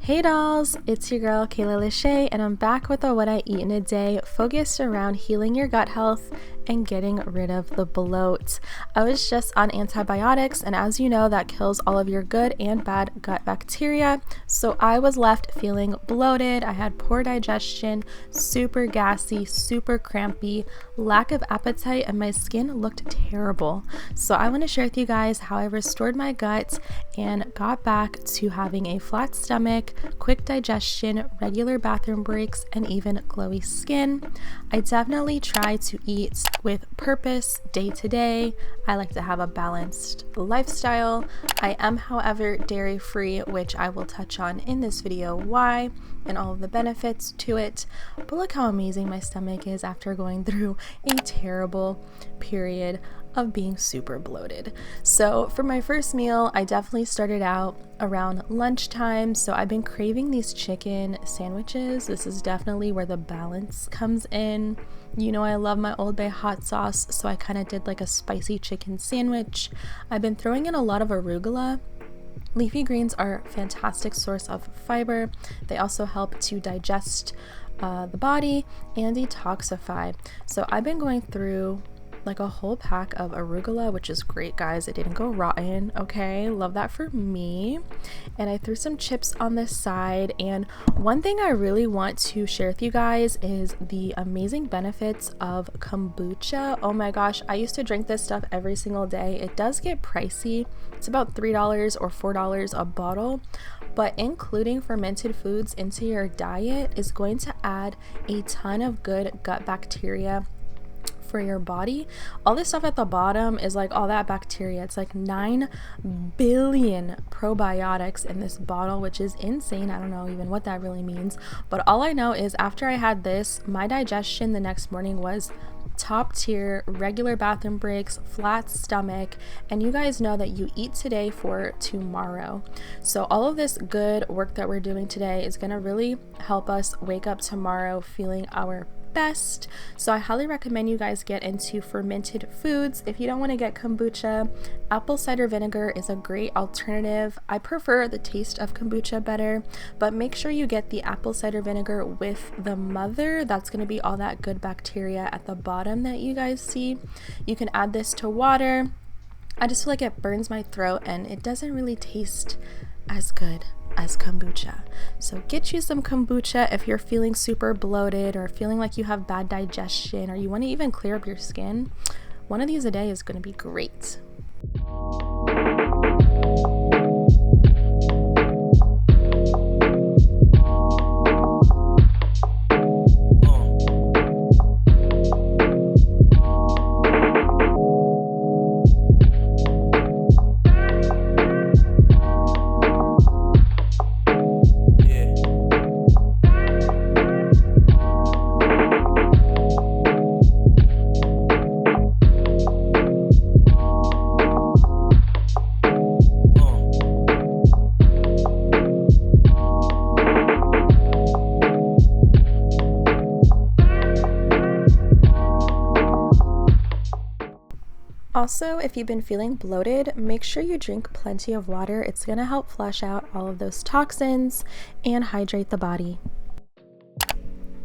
Hey dolls, it's your girl Kayla Lachey, and I'm back with a What I Eat in a Day focused around healing your gut health and getting rid of the bloat. I was just on antibiotics, and as you know, that kills all of your good and bad gut bacteria. So I was left feeling bloated. I had poor digestion, super gassy, super crampy, lack of appetite, and my skin looked terrible. So I want to share with you guys how I restored my gut and got back to having a flat stomach, quick digestion, regular bathroom breaks, and even glowy skin. I definitely try to eat with purpose day to day. I like to have a balanced lifestyle. I am, however, dairy free, which I will touch on in this video why and all of the benefits to it. But look how amazing my stomach is after going through a terrible period of being super bloated. So for my first meal, I definitely started out around lunchtime. So I've been craving these chicken sandwiches. This is definitely where the balance comes in. You know, I love my Old Bay hot sauce, so I kind of did like a spicy chicken sandwich. I've been throwing in a lot of arugula. Leafy greens are a fantastic source of fiber. They also help to digest the body and detoxify. So I've been going through like a whole pack of arugula, which is great, guys. It didn't go rotten. Okay, love that for me. And I threw some chips on the side. And one thing I really want to share with you guys is the amazing benefits of kombucha. Oh my gosh, I used to drink this stuff every single day. It does get pricey. It's about $3 or $4 a bottle, but including fermented foods into your diet is going to add a ton of good gut bacteria for your body. All this stuff at the bottom is like all that bacteria. It's like 9 billion probiotics in this bottle, which is insane. I don't know even what that really means, but all I know is after I had this, my digestion the next morning was top tier, regular bathroom breaks, flat stomach, and you guys know that you eat today for tomorrow. So all of this good work that we're doing today is going to really help us wake up tomorrow feeling our best. So I highly recommend you guys get into fermented foods. If you don't want to get kombucha, apple cider vinegar is a great alternative. I prefer the taste of kombucha better, but make sure you get the apple cider vinegar with the mother. That's going to be all that good bacteria at the bottom that you guys see. You can add this to water. I just feel like it burns my throat and it doesn't really taste as good as kombucha. So get you some kombucha if you're feeling super bloated or feeling like you have bad digestion or you want to even clear up your skin. One of these a day is going to be great. Also, if you've been feeling bloated, make sure you drink plenty of water. It's going to help flush out all of those toxins and hydrate the body.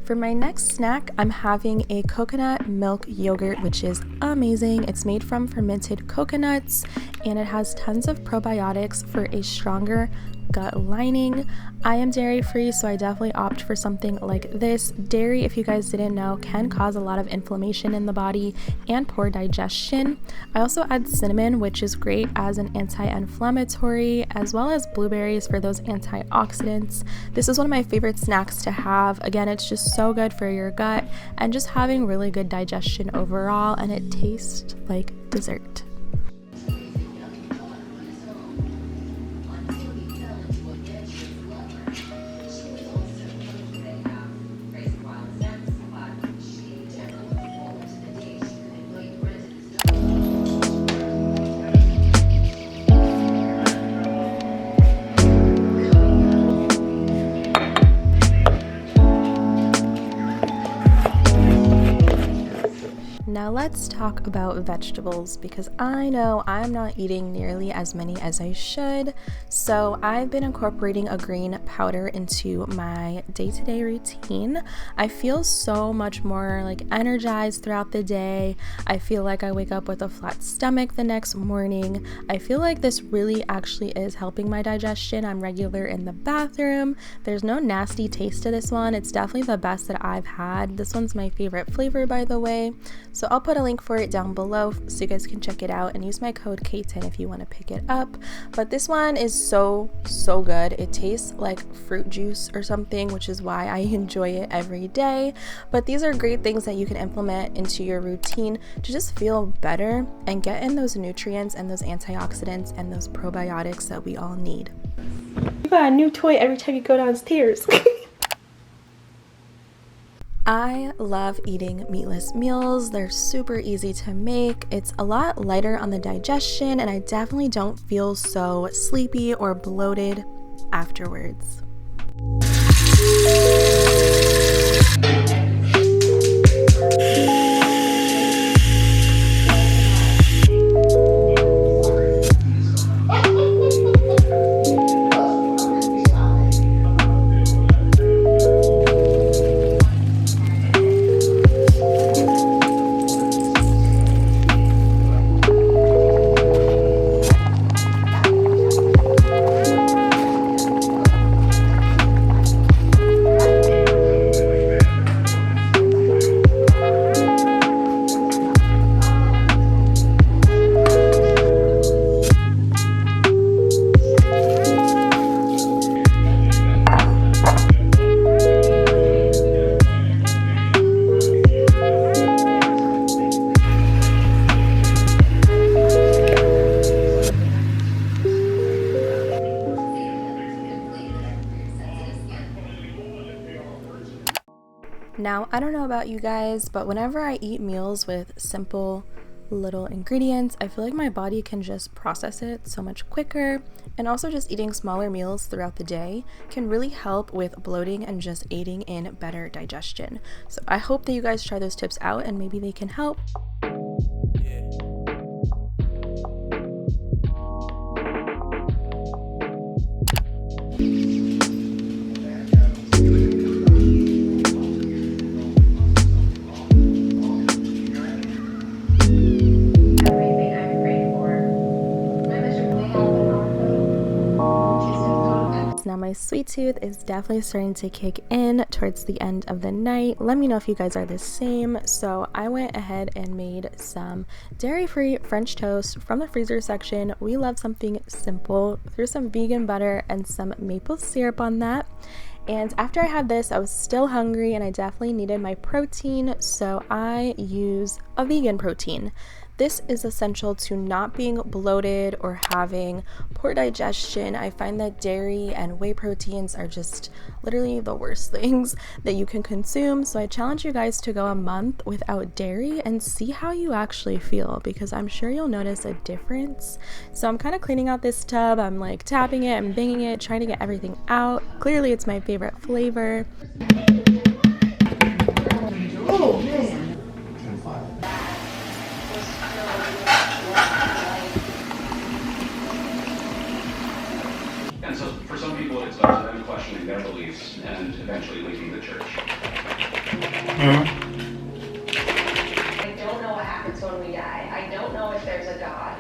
For my next snack, I'm having a coconut milk yogurt, which is amazing. It's made from fermented coconuts and it has tons of probiotics for a stronger gut lining. I am dairy free, so I definitely opt for something like this. Dairy, if you guys didn't know, can cause a lot of inflammation in the body and poor digestion. I also add cinnamon, which is great as an anti-inflammatory, as well as blueberries for those antioxidants. This is one of my favorite snacks to have. Again, it's just so good for your gut and just having really good digestion overall, and it tastes like dessert. Now let's talk about vegetables, because I know I'm not eating nearly as many as I should. So I've been incorporating a green powder into my day-to-day routine. I feel so much more like energized throughout the day. I feel like I wake up with a flat stomach the next morning. I feel like this really actually is helping my digestion. I'm regular in the bathroom. There's no nasty taste to this one. It's definitely the best that I've had. This one's my favorite flavor, by the way. So I'll put a link for it down below so you guys can check it out and use my code K10 if you want to pick it up. But this one is so good. It tastes like fruit juice or something, which is why I enjoy it every day. But these are great things that you can implement into your routine to just feel better and get in those nutrients and those antioxidants and those probiotics that we all need. You got a new toy every time you go downstairs. I love eating meatless meals. They're super easy to make. It's a lot lighter on the digestion, and I definitely don't feel so sleepy or bloated afterwards. Now, I don't know about you guys, but whenever I eat meals with simple little ingredients, I feel like my body can just process it so much quicker. And also just eating smaller meals throughout the day can really help with bloating and just aiding in better digestion. So I hope that you guys try those tips out and maybe they can help. Now my sweet tooth is definitely starting to kick in towards the end of the night. Let me know if you guys are the same. So I went ahead and made some dairy-free French toast from the freezer section. We love something simple. Threw some vegan butter and some maple syrup on that. And after I had this, I was still hungry and I definitely needed my protein, so I use a vegan protein. This is essential to not being bloated or having poor digestion. I find that dairy and whey proteins are just literally the worst things that you can consume. So I challenge you guys to go a month without dairy and see how you actually feel, because I'm sure you'll notice a difference. So I'm kind of cleaning out this tub. I'm like tapping it and banging it, trying to get everything out. Clearly it's my favorite flavor. Oh man. And so for some people, it's up to them questioning their beliefs and eventually leaving the church. I don't know what happens when we die. I don't know if there's a God.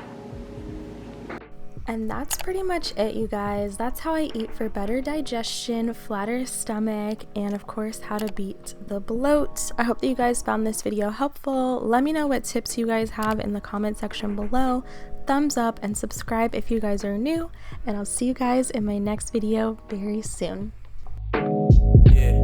And that's pretty much it, you guys. That's how I eat for better digestion, flatter stomach, and of course how to beat the bloat. I hope that you guys found this video helpful. Let me know what tips you guys have in the comment section below. Thumbs up and subscribe if you guys are new, and I'll see you guys in my next video very soon. Yeah.